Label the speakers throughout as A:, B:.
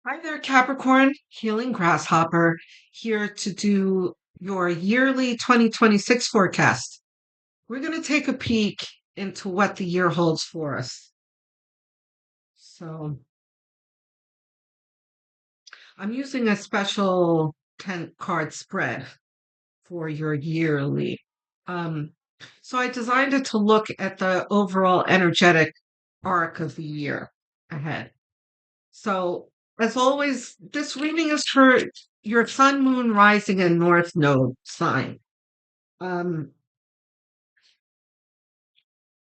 A: Hi there, Capricorn, Healing Grasshopper, here to do your yearly 2026 forecast. We're going to take a peek into what the year holds for us. So, I'm using a special 10 card spread for your yearly. Um, so, I designed it to look at the overall energetic arc of the year ahead. So, as always, this reading is for your sun, moon, rising, and north node sign. Um,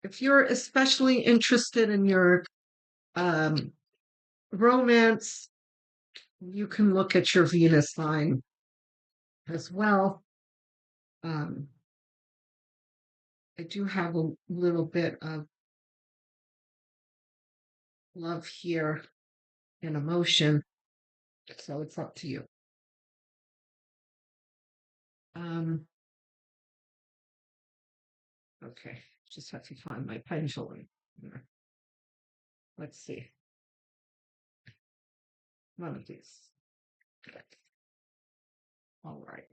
A: if you're especially interested in your um, romance, you can look at your Venus sign as well. Um, I do have a little bit of love here and emotion, so it's up to you. Um, okay, just have to find my pendulum. Let's see. One of these. All right.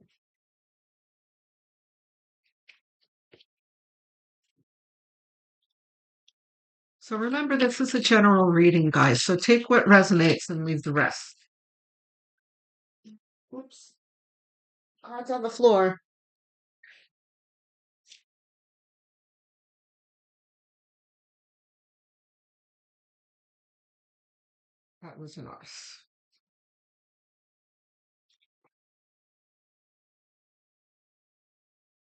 A: So remember, this is a general reading, guys. So take what resonates and leave the rest. Whoops. Cards on the floor. That was an us.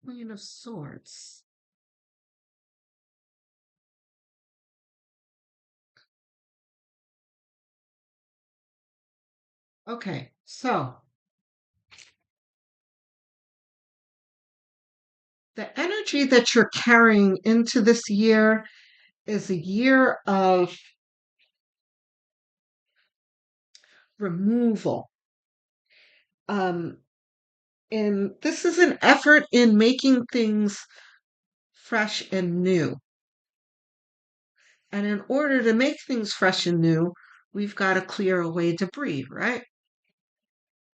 A: Queen of Swords. Okay, so the energy that you're carrying into this year is a year of removal. Um, and this is an effort in making things fresh and new. And in order to make things fresh and new, we've got to clear away debris, right?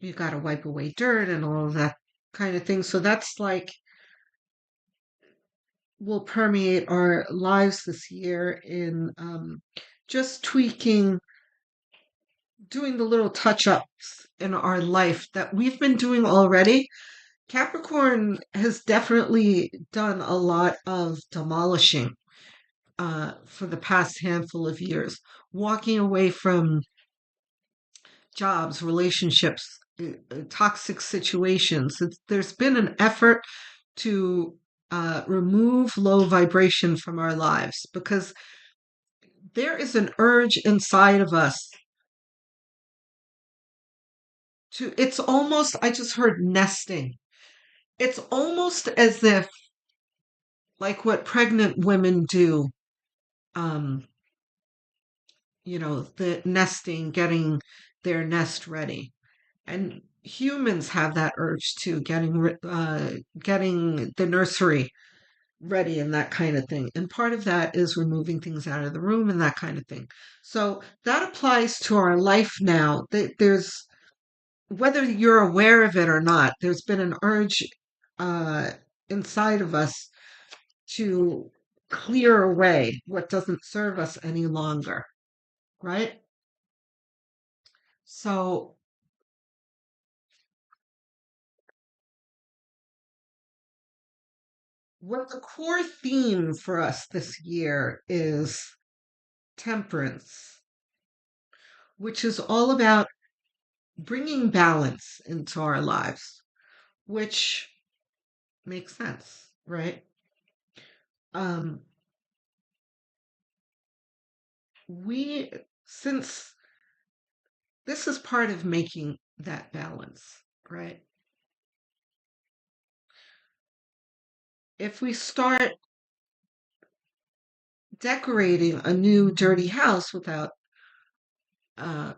A: You got to wipe away dirt and all of that kind of thing. So that's like will permeate our lives this year in just tweaking, doing the little touch ups in our life that we've been doing already. Capricorn has definitely done a lot of demolishing for the past handful of years, walking away from jobs, relationships, toxic situations. There's been an effort to remove low vibration from our lives because there is an urge inside of us to, it's almost, I just heard nesting. It's almost as if, like what pregnant women do, um, the nesting, getting their nest ready. And humans have that urge too, getting the nursery ready and that kind of thing. And part of that is removing things out of the room and that kind of thing. So that applies to our life now. There's whether you're aware of it or not, there's been an urge uh, inside of us to clear away what doesn't serve us any longer, right? So, what the core theme for us this year is temperance, which is all about bringing balance into our lives, which makes sense, right? Um, we, since this is part of making that balance, right? If we start decorating a new dirty house without uh,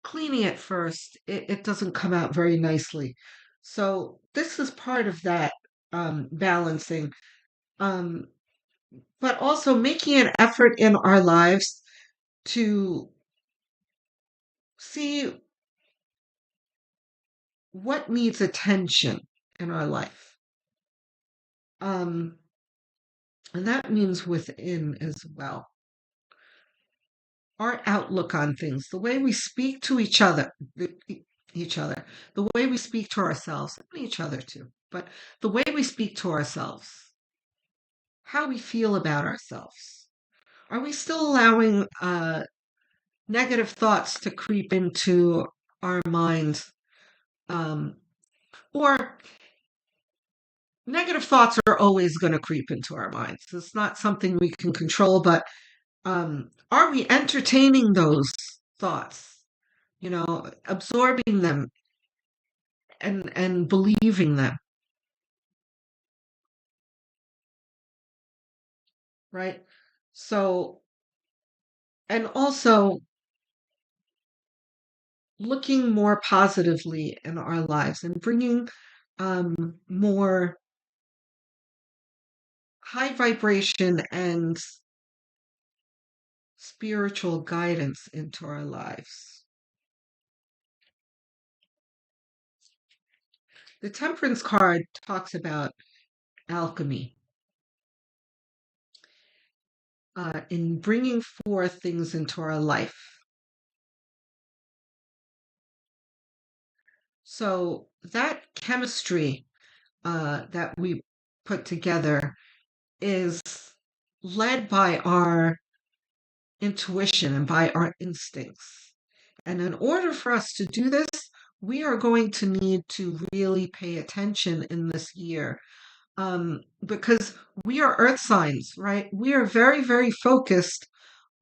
A: cleaning it first, it doesn't come out very nicely. So this is part of that balancing, um, but also making an effort in our lives to see what needs attention in our life. Um, and that means within as well. Our outlook on things, the way we speak to each other, the way we speak to ourselves, and each other too, but the way we speak to ourselves, how we feel about ourselves. Are we still allowing negative thoughts to creep into our minds? Um, or negative thoughts are always going to creep into our minds. It's not something we can control, but are we entertaining those thoughts? Absorbing them and believing them, right? So, and also looking more positively in our lives and bringing more high vibration and spiritual guidance into our lives. The Temperance card talks about alchemy, in bringing forth things into our life. So that chemistry that we put together is led by our intuition and by our instincts. And in order for us to do this, we are going to need to really pay attention in this year, because we are earth signs, right? We are very, very focused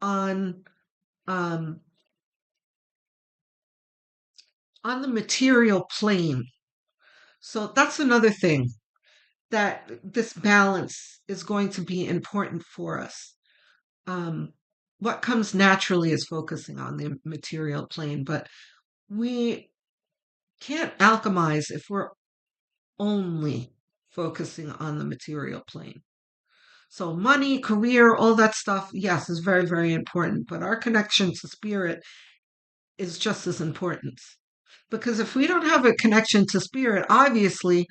A: on um, on the material plane. So that's another thing, that this balance is going to be important for us. Um, what comes naturally is focusing on the material plane, but we can't alchemize if we're only focusing on the material plane. So, money, career, all that stuff, yes, is very, very important, but our connection to spirit is just as important. Because if we don't have a connection to spirit, obviously,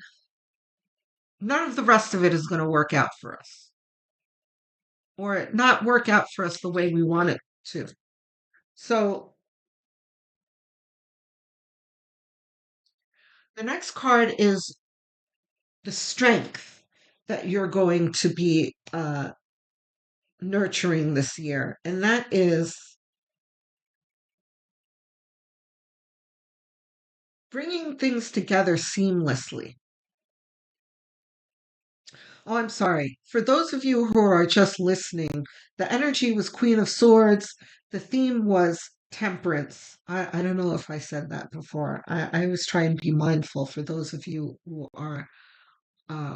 A: none of the rest of it is going to work out for us, or not work out for us the way we want it to. So, the next card is the strength that you're going to be nurturing this year, and that is bringing things together seamlessly. Oh, I'm sorry. For those of you who are just listening, the energy was Queen of Swords. The theme was temperance. I don't know if I said that before. I was trying to be mindful for those of you who are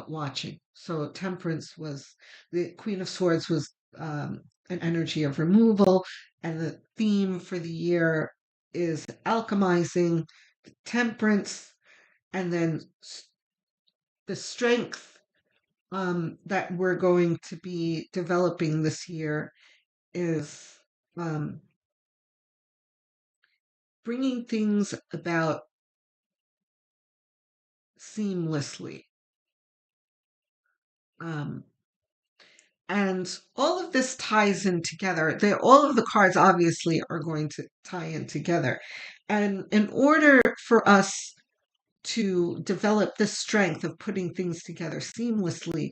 A: watching. So temperance was the Queen of Swords was an energy of removal, and the theme for the year is alchemizing, temperance, and then the strength that we're going to be developing this year is um, bringing things about seamlessly. Um, and all of this ties in together. All of the cards obviously are going to tie in together. And in order for us to develop this strength of putting things together seamlessly,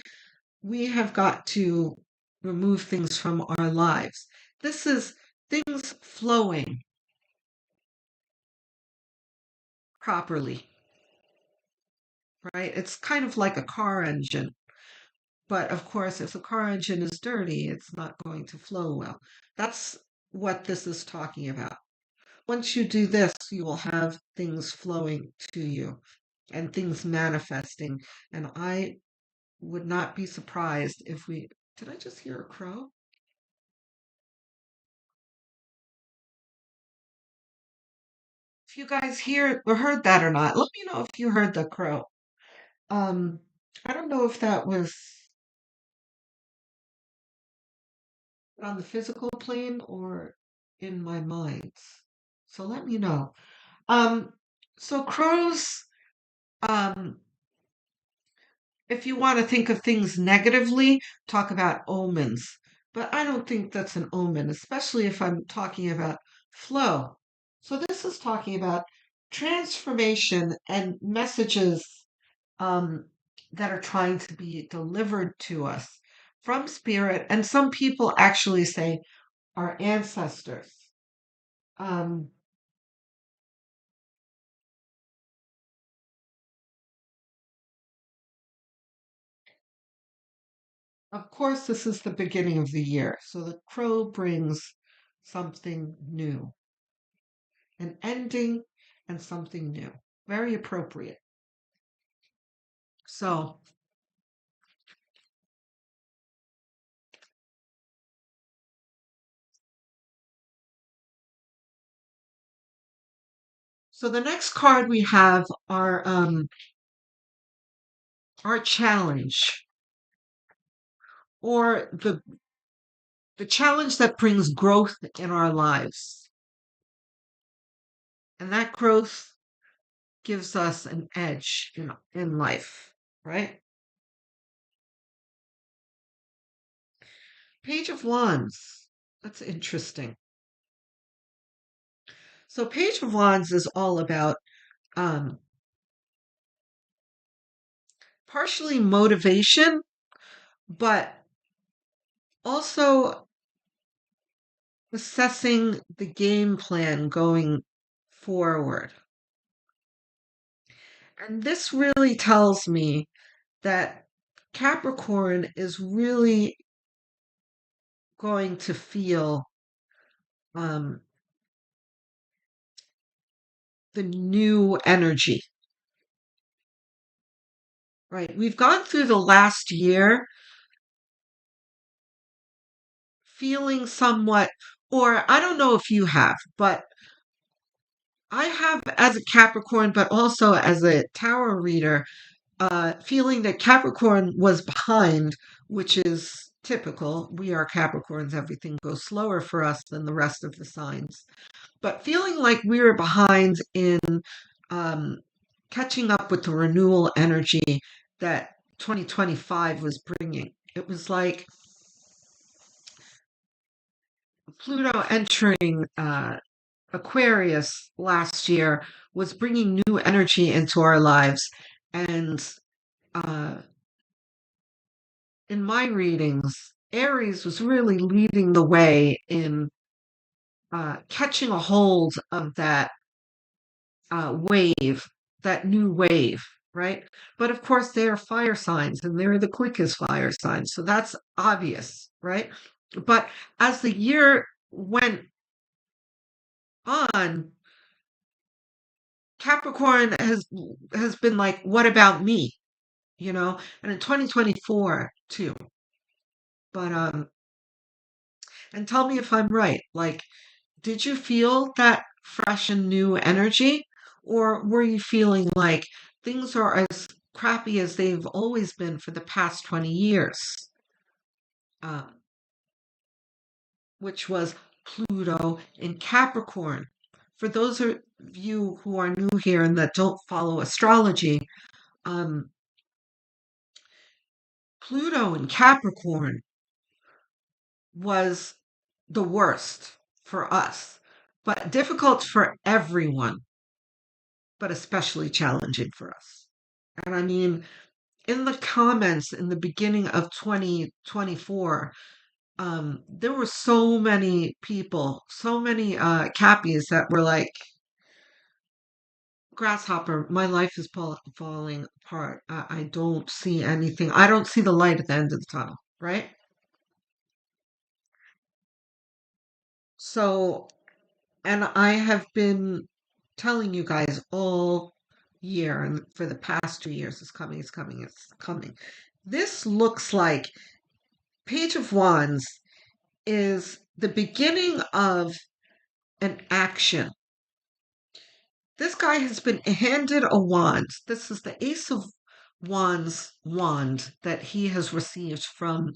A: we have got to remove things from our lives. This is things flowing properly, right? It's kind of like a car engine. But of course, if the car engine is dirty, it's not going to flow well. That's what this is talking about. Once you do this, you will have things flowing to you and things manifesting. And I would not be surprised if we. Did I just hear a crow? If you guys hear or heard that or not, let me know if you heard the crow. Um, I don't know if that was on the physical plane or in my mind. So let me know. Um, so crows, um, if you want to think of things negatively, talk about omens. But I don't think that's an omen, especially if I'm talking about flow. So this is talking about transformation and messages um, that are trying to be delivered to us from spirit. And some people actually say our ancestors. Um, of course, this is the beginning of the year. So the crow brings something new, an ending and something new. Very appropriate. So, so the next card we have our challenge, or the challenge that brings growth in our lives. And that growth gives us an edge in life, right? Page of Wands. That's interesting. So Page of Wands is all about um, partially motivation, but also assessing the game plan going forward. And this really tells me that Capricorn is really going to feel um, the new energy, right? We've gone through the last year feeling somewhat, or I don't know if you have, but I have as a Capricorn, but also as a tarot reader, feeling that Capricorn was behind, which is typical. We are Capricorns, everything goes slower for us than the rest of the signs. But feeling like we were behind in um, catching up with the renewal energy that 2025 was bringing. It was like Pluto entering Aquarius last year was bringing new energy into our lives. And uh, in my readings, Aries was really leading the way in catching a hold of that wave, that new wave, right? But of course, they are fire signs and they're the quickest fire signs. So that's obvious, right? But as the year went on, Capricorn has been like, what about me? And in 2024 too. But and tell me if I'm right. Like, did you feel that fresh and new energy? Or were you feeling like things are as crappy as they've always been for the past 20 years? Uh, which was Pluto in Capricorn. For those of you who are new here and that don't follow astrology, um, Pluto in Capricorn was the worst for us, but difficult for everyone, but especially challenging for us. And I mean, in the comments in the beginning of 2024, there were so many people, so many Cappies that were like, Grasshopper, my life is falling apart. I don't see anything. I don't see the light at the end of the tunnel, right? So, and I have been telling you guys all year, and for the past 2 years, it's coming, it's coming, it's coming. This looks like Page of Wands is the beginning of an action. This guy has been handed a wand. This is the Ace of Wands wand that he has received from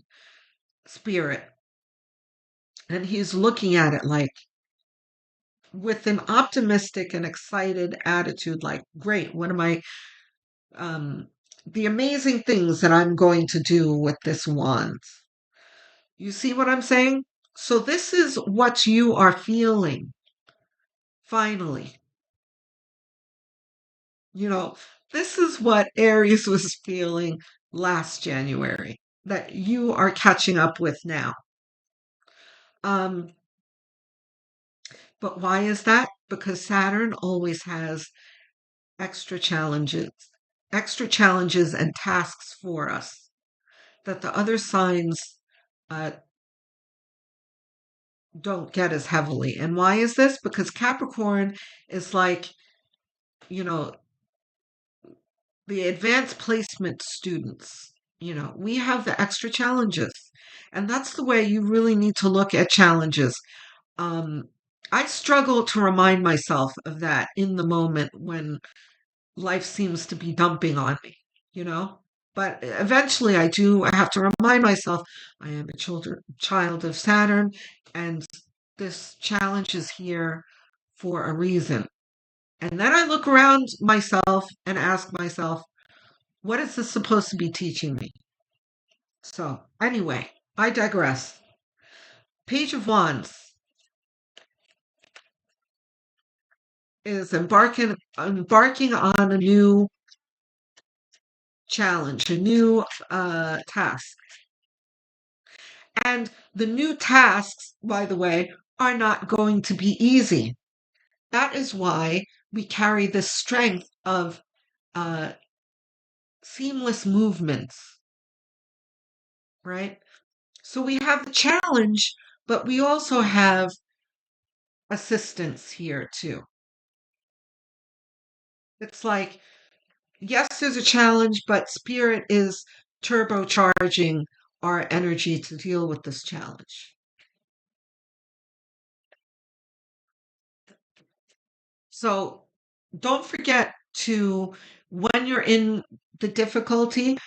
A: Spirit. And he's looking at it like, with an optimistic and excited attitude, like, great, what am I, um, the amazing things that I'm going to do with this wand. You see what I'm saying? So this is what you are feeling, finally. You know, this is what Aries was feeling last January that you are catching up with now. Um, but why is that? Because Saturn always has extra challenges, extra challenges and tasks for us that the other signs uh, don't get as heavily. And why is this? Because Capricorn is like, you know, the advanced placement students. We have the extra challenges. And that's the way you really need to look at challenges. Um, I struggle to remind myself of that in the moment when life seems to be dumping on me, you know? But eventually I do, I have to remind myself I am a child of Saturn, and this challenge is here for a reason. And then I look around myself and ask myself, what is this supposed to be teaching me? So, anyway, I digress. Page of Wands is embarking on a new challenge, a new task. And the new tasks, by the way, are not going to be easy. That is why we carry the strength of uh, seamless movements, right? So we have the challenge, but we also have assistance here too. It's like, yes, there's a challenge, but Spirit is turbocharging our energy to deal with this challenge. So don't forget to, when you're in the difficulty,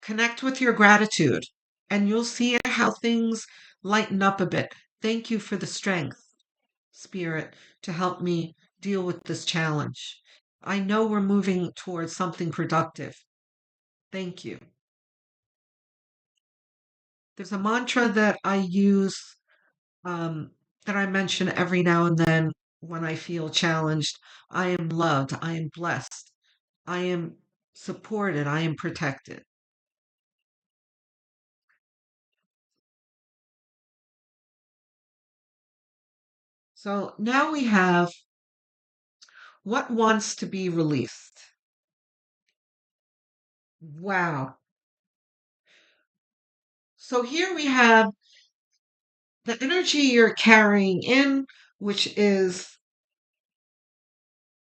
A: connect with your gratitude and you'll see how things lighten up a bit. Thank you for the strength, Spirit, to help me deal with this challenge. I know we're moving towards something productive. Thank you. There's a mantra that I use, um, that I mention every now and then when I feel challenged. I am loved. I am blessed. I am supported. I am protected. So now we have what wants to be released. Wow. So here we have the energy you're carrying in, which is,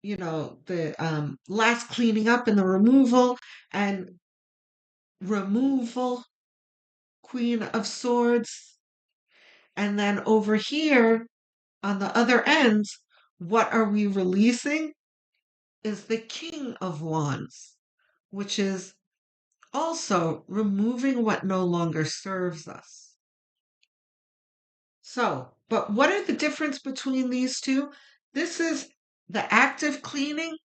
A: the last cleaning up and the and removal, Queen of Swords. And then over here on the other end, what are we releasing is the King of Wands, which is also removing what no longer serves us. So, but what are the difference between these two? This is the active cleaning.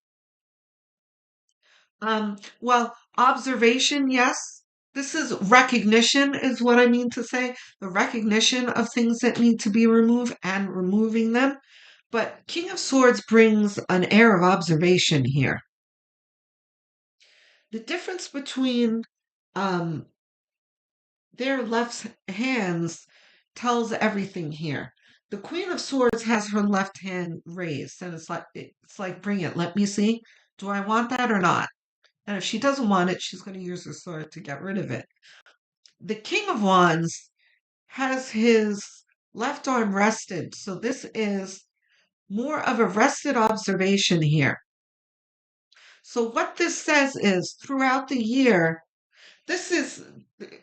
A: Well, observation, yes. This is recognition, is what I mean to say. The recognition of things that need to be removed and removing them. But King of Swords brings an air of observation here. The difference between um, their left hands tells everything here. The Queen of Swords has her left hand raised, and it's like, bring it, let me see. Do I want that or not? And if she doesn't want it, she's going to use her sword to get rid of it. The King of Wands has his left arm rested, so this is more of a rested observation here. So what this says is throughout the year, this is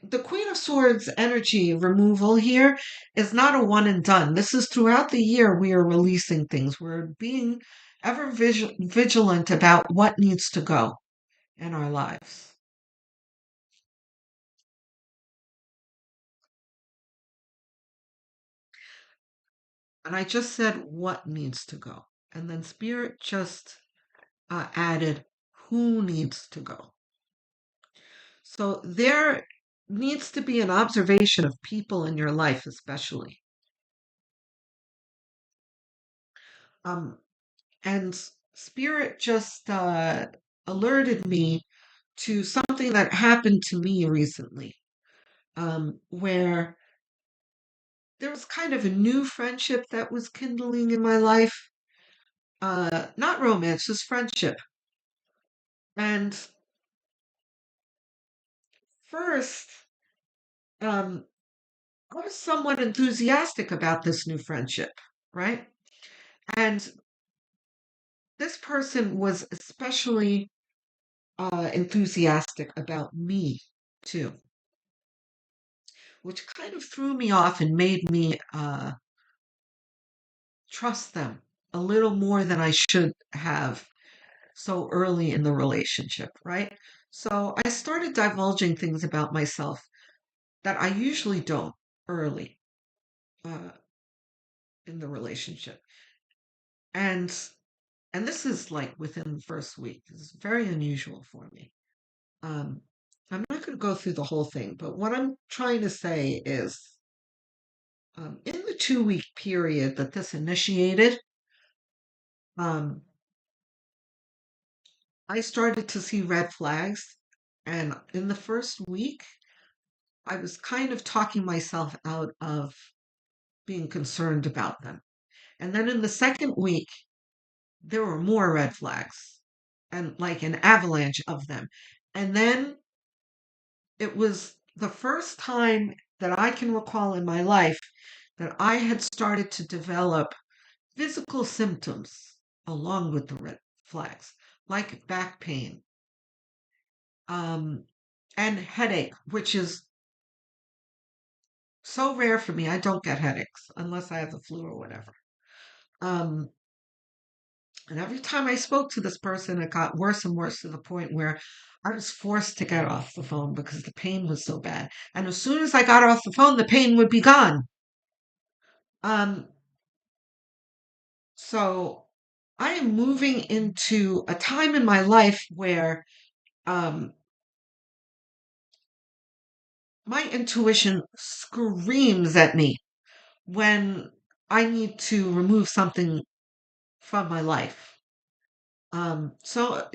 A: the Queen of Swords energy removal here is not a one and done. This is throughout the year we are releasing things. We're being ever vigilant about what needs to go in our lives. And I just said what needs to go. And then Spirit just added who needs to go. So there needs to be an observation of people in your life, especially. Um, and Spirit just alerted me to something that happened to me recently, where there was kind of a new friendship that was kindling in my life. Not romance, just friendship. And first, um, I was somewhat enthusiastic about this new friendship, right? And this person was especially enthusiastic about me, too, which kind of threw me off and made me trust them a little more than I should have so early in the relationship, right? So I started divulging things about myself that I usually don't early uh, in the relationship. And and this is like within the first week. This is very unusual for me. Um, I'm not going to go through the whole thing, but what I'm trying to say is in the 2 week period that this initiated, um, I started to see red flags. And in the first week, I was kind of talking myself out of being concerned about them. And then in the second week, there were more red flags and like an avalanche of them. And then it was the first time that I can recall in my life that I had started to develop physical symptoms along with the red flags, like back pain, um, and headache, which is so rare for me. I don't get headaches unless I have the flu or whatever. Um, and every time I spoke to this person, it got worse and worse to the point where I was forced to get off the phone because the pain was so bad. And as soon as I got off the phone, the pain would be gone. Um, so I am moving into a time in my life where um, my intuition screams at me when I need to remove something from my life. So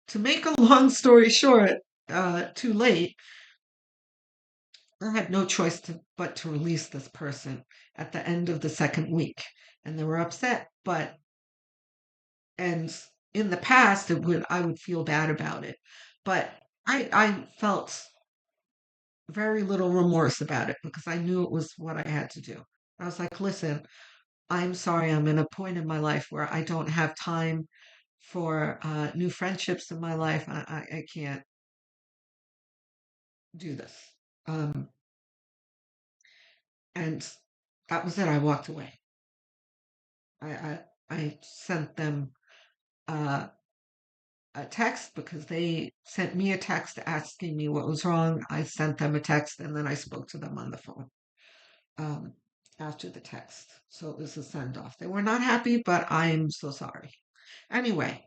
A: to make a long story short, too late, I had no choice but to release this person at the end of the second week. And they were upset, but and in the past I would feel bad about it. But I felt very little remorse about it because I knew it was what I had to do. I was like, listen, I'm sorry, I'm in a point in my life where I don't have time for new friendships in my life. I can't do this. Um, and that was it. I walked away. I sent them uh, a text because they sent me a text asking me what was wrong. I sent them a text and then I spoke to them on the phone um, after the text. So it was a send off. They were not happy, but I'm so sorry. Anyway,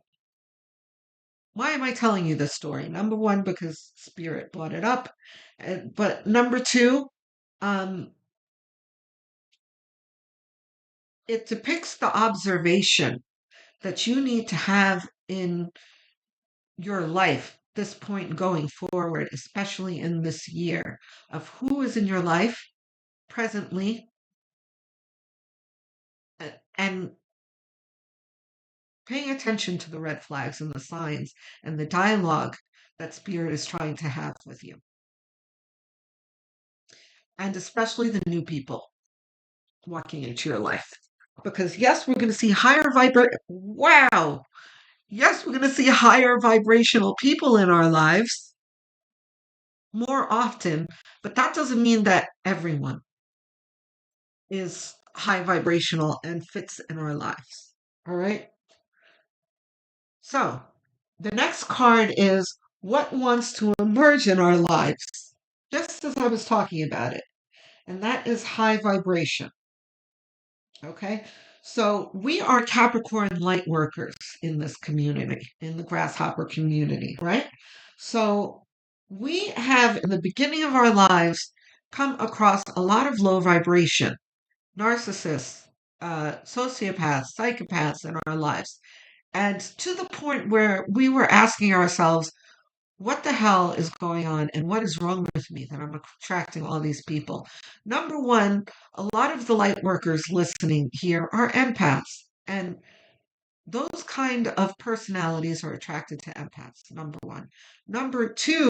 A: why am I telling you this story? Number one, because Spirit brought it up. But number two, um, it depicts the observation that you need to have in your life, this point going forward, especially in this year, of who is in your life presently and paying attention to the red flags and the signs and the dialogue that Spirit is trying to have with you. And especially the new people walking into your life. Because yes, we're going to see wow. Yes, we're going to see higher vibrational people in our lives more often, but that doesn't mean that everyone is high vibrational and fits in our lives. All right. So the next card is what wants to emerge in our lives, just as I was talking about it. And that is high vibration. Okay. So we are Capricorn light workers in this community, in the grasshopper community, right? So we have, in the beginning of our lives, come across a lot of low vibration, narcissists, sociopaths, psychopaths in our lives. And to the point where we were asking ourselves, what the hell is going on and what is wrong with me that I'm attracting all these people? Number one, a lot of the light workers listening here are empaths. And those kind of personalities are attracted to empaths, number one. Number two,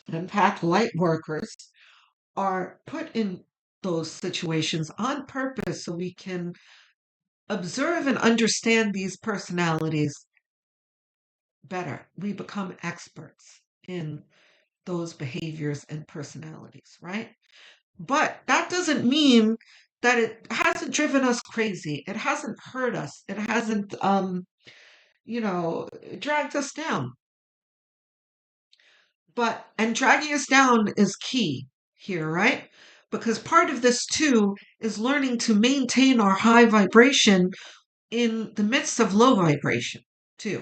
A: empath light workers are put in those situations on purpose so we can observe and understand these personalities better. We become experts in those behaviors and personalities, right? But that doesn't mean that it hasn't driven us crazy. It hasn't hurt us. It hasn't, you know, dragged us down. And dragging us down is key here, right? Because part of this too is learning to maintain our high vibration in the midst of low vibration too,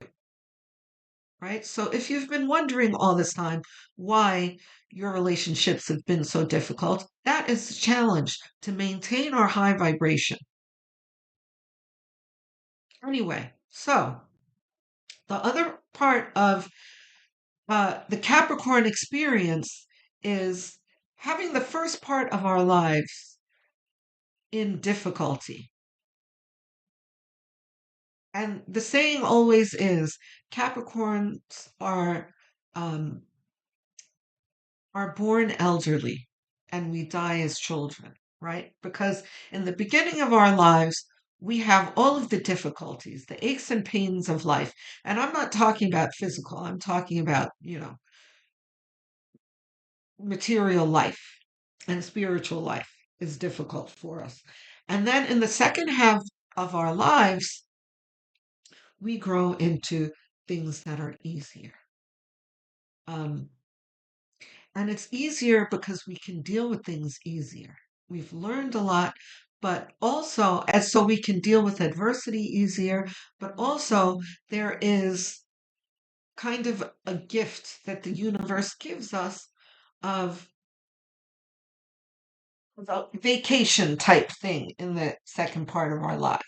A: right? So if you've been wondering all this time why your relationships have been so difficult, that is the challenge to maintain our high vibration. Anyway, so the other part of the Capricorn experience is having the first part of our lives in difficulty. And the saying always is Capricorns um, are born elderly and we die as children, right? Because in the beginning of our lives, we have all of the difficulties, the aches and pains of life. And I'm not talking about physical, I'm talking about, material life and spiritual life is difficult for us. And then in the second half of our lives, we grow into things that are easier. Um, And it's easier because we can deal with things easier. We've learned a lot, but also, as so we can deal with adversity easier, but also there is kind of a gift that the universe gives us of a vacation type thing in the second part of our lives.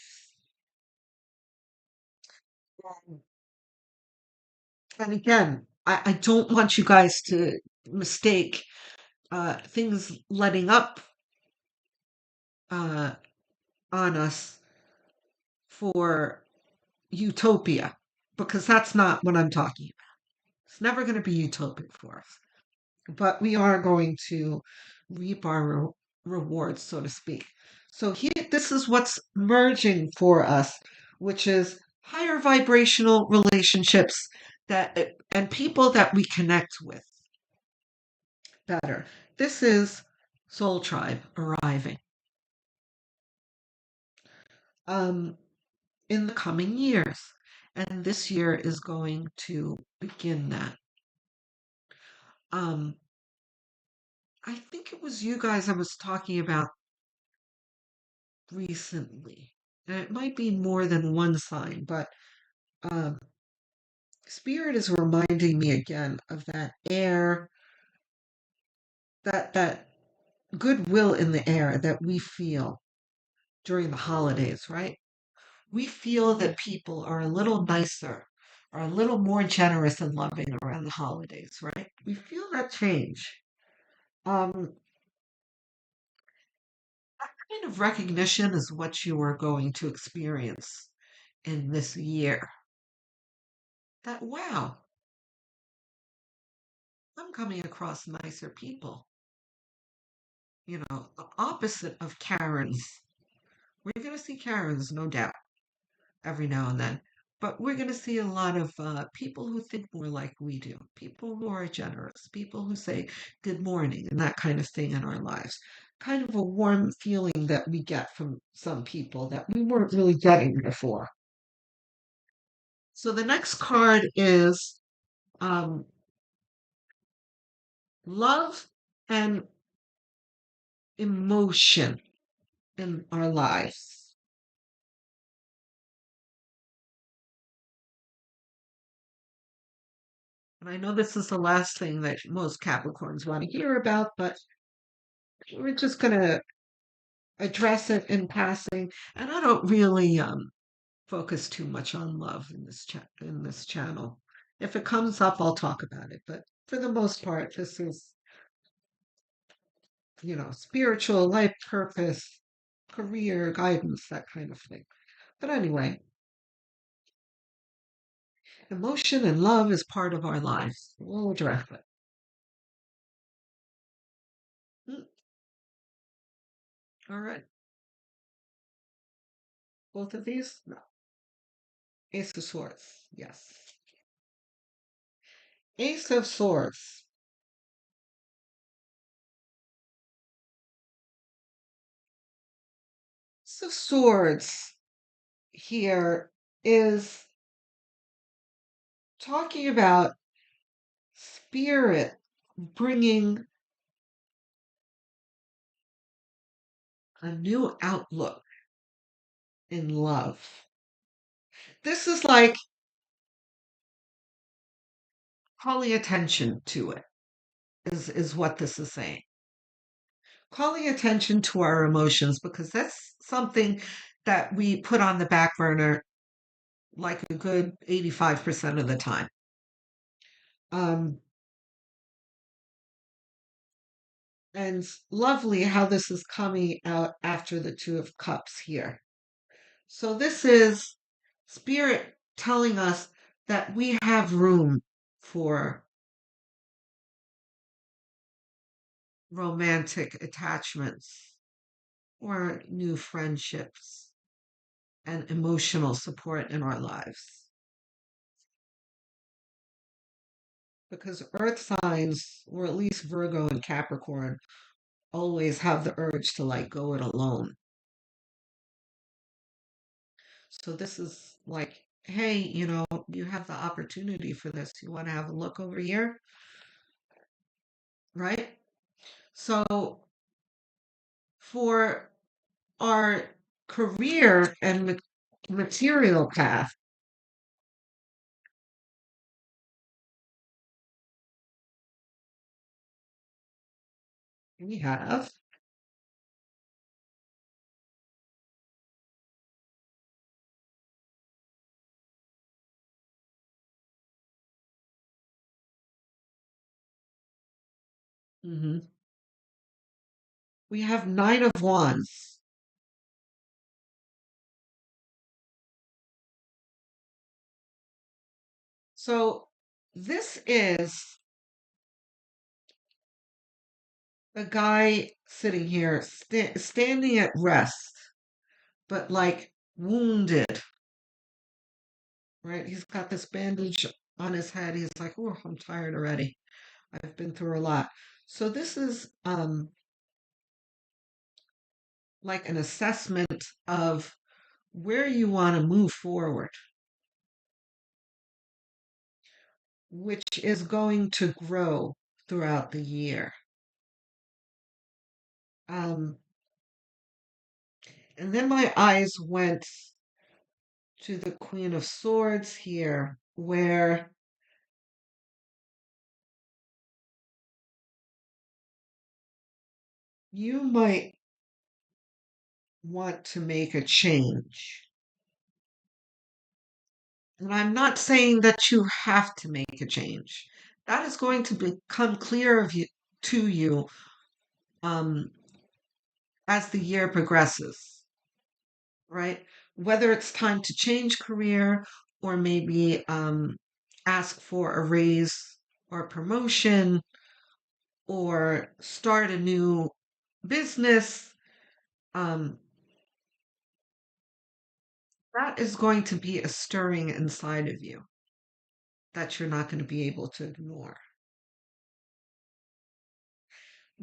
A: And again, I don't want you guys to mistake things letting up uh, on us for utopia, because that's not what I'm talking about. It's never going to be utopia for us, but we are going to reap our rewards, so to speak. So here, this is what's merging for us, which is higher vibrational relationships and people that we connect with better. This is Soul Tribe arriving um, in the coming years. And this year is going to begin that. Um, I think it was you guys I was talking about recently. And it might be more than one sign, but um, Spirit is reminding me again of that air, that goodwill in the air that we feel during the holidays, right? We feel that people are a little nicer, are a little more generous and loving around the holidays, right? We feel that change. Um, that kind of recognition is what you are going to experience in this year. That, wow, I'm coming across nicer people. The opposite of Karens. We're going to see Karens, no doubt, every now and then. But we're going to see a lot of people who think more like we do, people who are generous, people who say good morning and that kind of thing in our lives. Kind of a warm feeling that we get from some people that we weren't really getting before. So the next card is um, love and emotion. in our lives. And I know this is the last thing that most Capricorns want to hear about, but we're just going to address it in passing. And I don't really focus too much on love in this channel. If it comes up, I'll talk about it. But for the most part, this is, spiritual life purpose, career guidance, that kind of thing. But anyway, emotion and love is part of our lives. We'll address it. Mm, all right. Both of these? No. Ace of Swords. Yes. Ace of Swords. Ace of Swords here is talking about spirit bringing a new outlook in love. This is like calling attention to it, is what this is saying. Calling attention to our emotions, because that's something that we put on the back burner like a good 85% of the time. Um, and lovely how this is coming out after the Two of Cups here. So this is spirit telling us that we have room for romantic attachments or new friendships and emotional support in our lives. Because earth signs, or at least Virgo and Capricorn, always have the urge to like go it alone. So this is like, hey, you have the opportunity for this. You want to have a look over here, right? So for our career and material path, we have, mhm, we have Nine of Wands. So this is a guy sitting here standing at rest, but like wounded, right? He's got this bandage on his head. He's like, oh, I'm tired already. I've been through a lot. So this is like an assessment of where you want to move forward, which is going to grow throughout the year. Um, and then my eyes went to the Queen of Swords here, where you might want to make a change. And I'm not saying that you have to make a change. That is going to become clear to you um, as the year progresses, right? Whether it's time to change career or maybe ask for a raise or promotion or start a new business, um, that is going to be a stirring inside of you that you're not going to be able to ignore.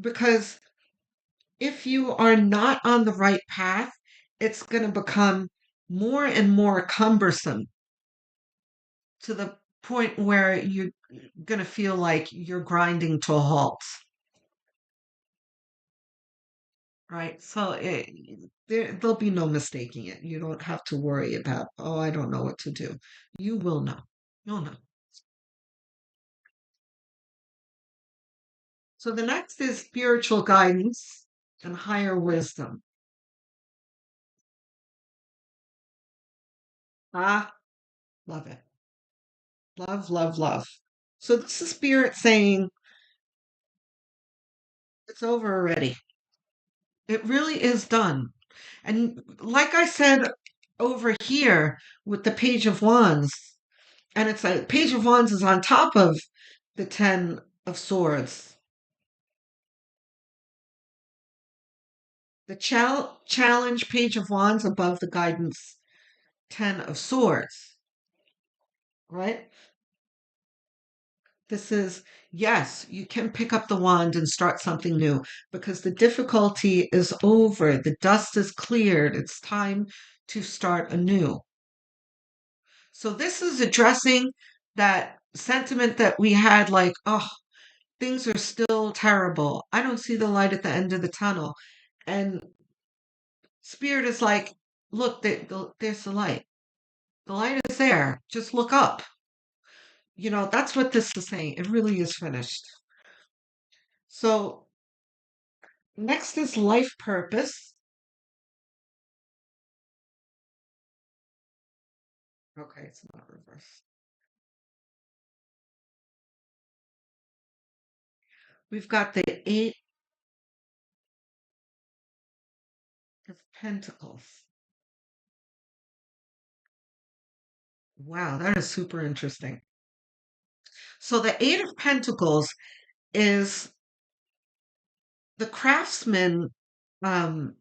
A: Because if you are not on the right path, it's going to become more and more cumbersome to the point where you're going to feel like you're grinding to a halt. right? So there'll be no mistaking it. You don't have to worry about, oh, I don't know what to do. You will know. You'll know. So the next is spiritual guidance and higher wisdom. Ah, love it. Love, love, love. So this is spirit saying it's over already. It really is done. And like I said over here with the Page of Wands, and it's like Page of Wands is on top of the Ten of Swords. The challenge Page of Wands above the guidance Ten of Swords, right? This is, yes, you can pick up the wand and start something new because the difficulty is over. The dust is cleared. It's time to start anew. So this is addressing that sentiment that we had like, oh, things are still terrible. I don't see the light at the end of the tunnel. And spirit is like, look, there's the light. The light is there. Just look up. That's what this is saying. It really is finished. So next is life purpose. Okay, it's not reversed. We've got the Eight of Pentacles. Wow, that is super interesting. So the Eight of Pentacles is the craftsman um,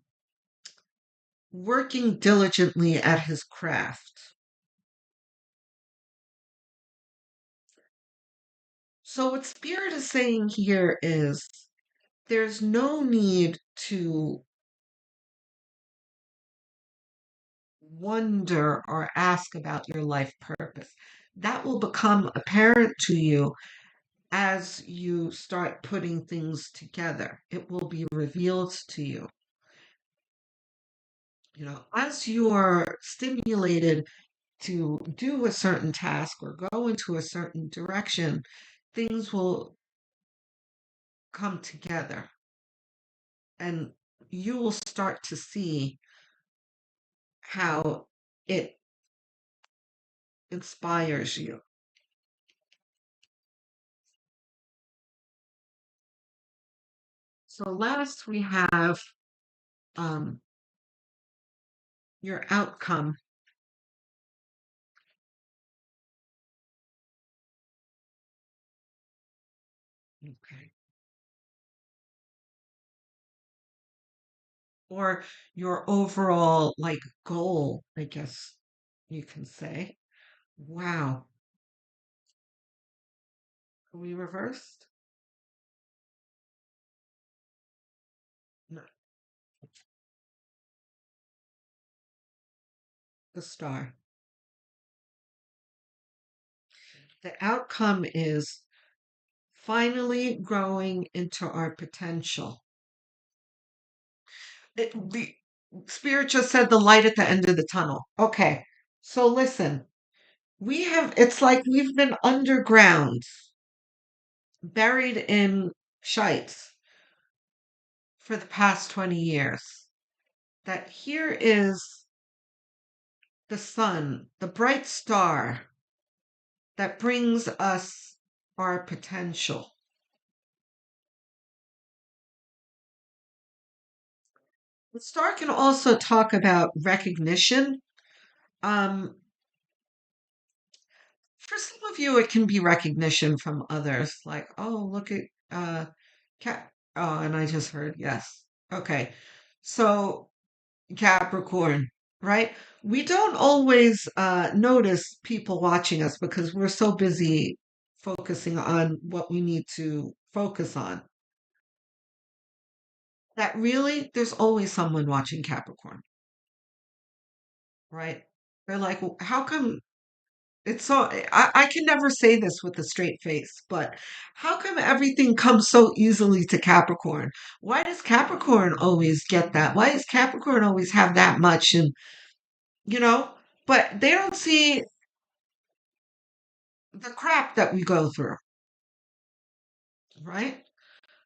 A: working diligently at his craft. So what Spirit is saying here is there's no need to wonder or ask about your life purpose. That will become apparent to you as you start putting things together. It will be revealed to you. As you're stimulated to do a certain task or go into a certain direction, things will come together and you will start to see how it inspires you. So, last we have um, your outcome. Okay. Or your overall like goal, I guess you can say. Wow. Are we reversed? No, the star. The outcome is finally growing into our potential. The spirit just said the light at the end of the tunnel. Okay. So listen, it's like we've been underground, buried in shites for the past 20 years. That here is the sun, the bright star that brings us our potential. The star can also talk about recognition. Um, for some of you, it can be recognition from others, like, oh, look at Cat. Oh, and I just heard yes. Okay. So Capricorn, right? We don't always notice people watching us because we're so busy focusing on what we need to focus on. That really, there's always someone watching Capricorn, right? They're like, "Well, how come? It's so I can never say this with a straight face, but how come everything comes so easily to Capricorn? Why does Capricorn always get that? Why does Capricorn always have that much? And you know, but they don't see the crap that we go through, right?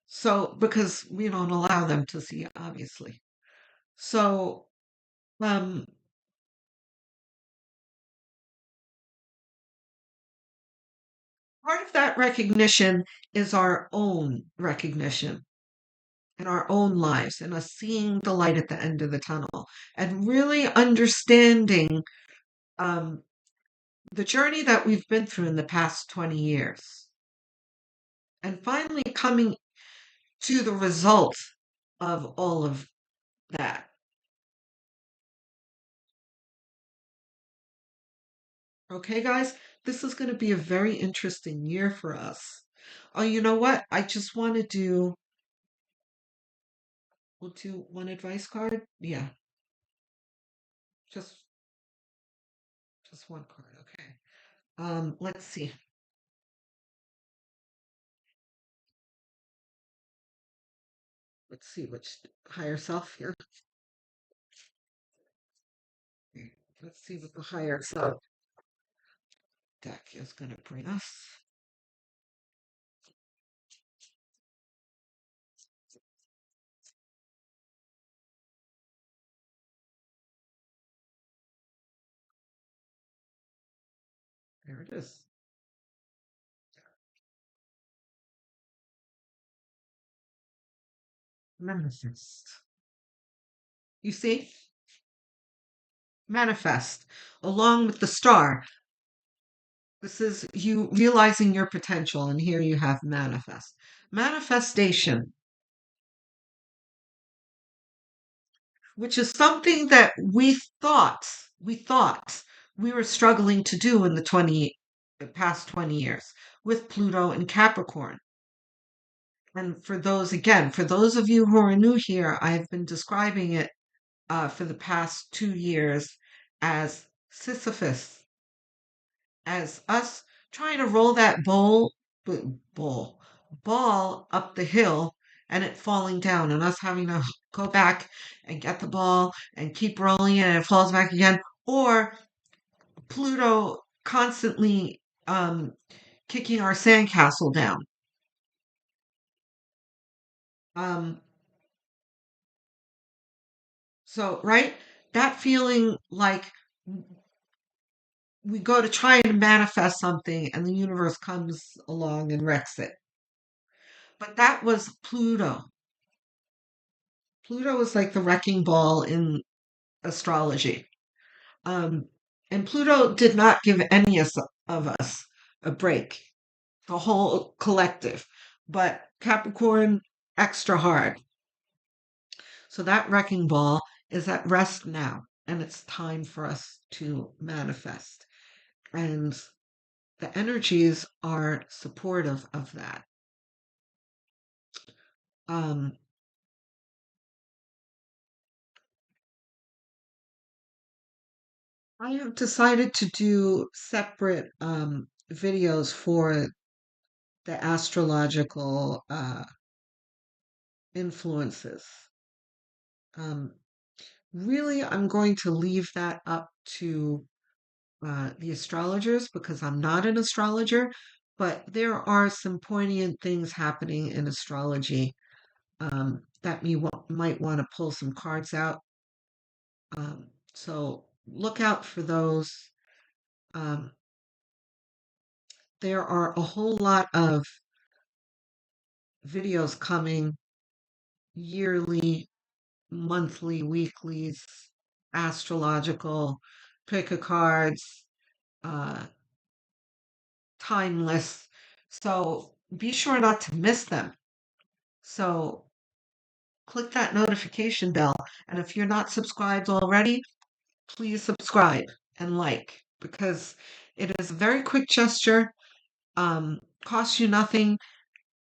A: So because we don't allow them to see it, obviously. So um part of that recognition is our own recognition in our own lives and us seeing the light at the end of the tunnel and really understanding um, the journey that we've been through in the past 20 years and finally coming to the result of all of that. Okay, guys, this is going to be a very interesting year for us. Oh, you know what? I just want to do, we'll do one advice card. Yeah, just just one card. Okay. Let's see. Let's see which higher self here. Let's see what the higher self deck is going to bring us. There it is. Manifest. You see? Manifest. Along with the star. This is you realizing your potential, and here you have manifest. Manifestation, which is something that we thought we were struggling to do in the past 20 years with Pluto and Capricorn. And for those of you who are new here, I've been describing it for the past 2 years as Sisyphus, as us trying to roll that bowl, ball up the hill and it falling down, and us having to go back and get the ball and keep rolling it and it falls back again, or Pluto constantly kicking our sandcastle down. Um, so, right? That feeling like we go to try and manifest something and the universe comes along and wrecks it. But that was Pluto. Pluto is like the wrecking ball in astrology. Um, and Pluto did not give of us a break, the whole collective, but Capricorn extra hard. So that wrecking ball is at rest now, and it's time for us to manifest. And the energies are supportive of that. Um, I have decided to do separate videos for the astrological influences. Um, really, I'm going to leave that up to the astrologers because I'm not an astrologer, but there are some poignant things happening in astrology that might want to pull some cards out. So look out for those. Um, there are a whole lot of videos coming yearly, monthly, weeklies, astrological, pick a cards, uh, timeless. So be sure not to miss them. So click that notification bell. And if you're not subscribed already, please subscribe and like because it is a very quick gesture, costs you nothing,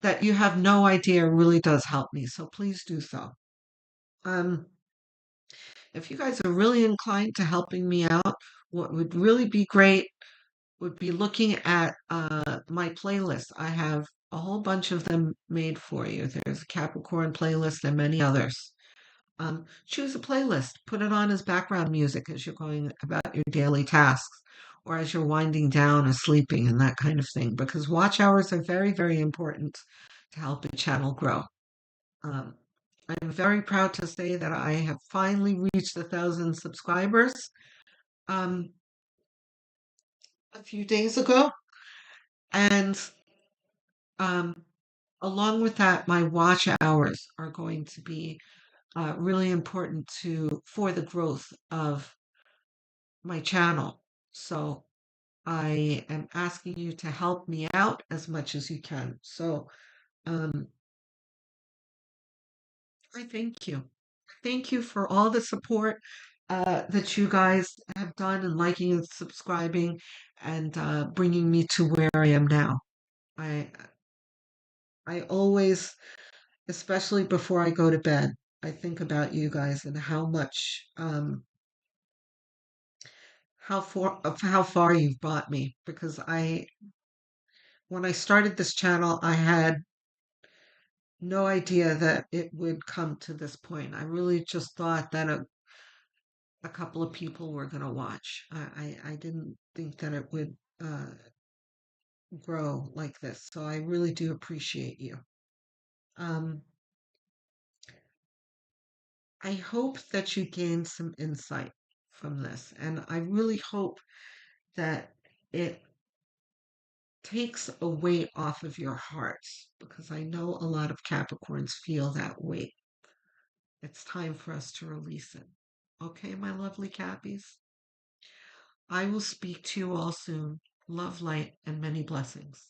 A: that you have no idea really does help me. So please do so. Um, if you guys are really inclined to helping me out, what would really be great would be looking at my playlist. I have a whole bunch of them made for you. There's a Capricorn playlist and many others. Choose a playlist, put it on as background music as you're going about your daily tasks or as you're winding down or sleeping and that kind of thing, because watch hours are very, very important to help a channel grow. Um, I'm very proud to say that I have finally reached 1,000 subscribers um, a few days ago. And um, along with that, my watch hours are going to be really important for the growth of my channel. So I am asking you to help me out as much as you can. So um, I thank you. Thank you for all the support that you guys have done and liking and subscribing and bringing me to where I am now. I I always, especially before I go to bed, I think about you guys and how much how far you've brought me because I when I started this channel, I had no idea that it would come to this point. I really just thought that a couple of people were going to watch. I didn't think that it would grow like this. So I really do appreciate you. Um, I hope that you gain some insight from this. And I really hope that it takes a weight off of your hearts because I know a lot of Capricorns feel that weight. It's time for us to release it. Okay, my lovely Cappies? I will speak to you all soon. Love, light, and many blessings.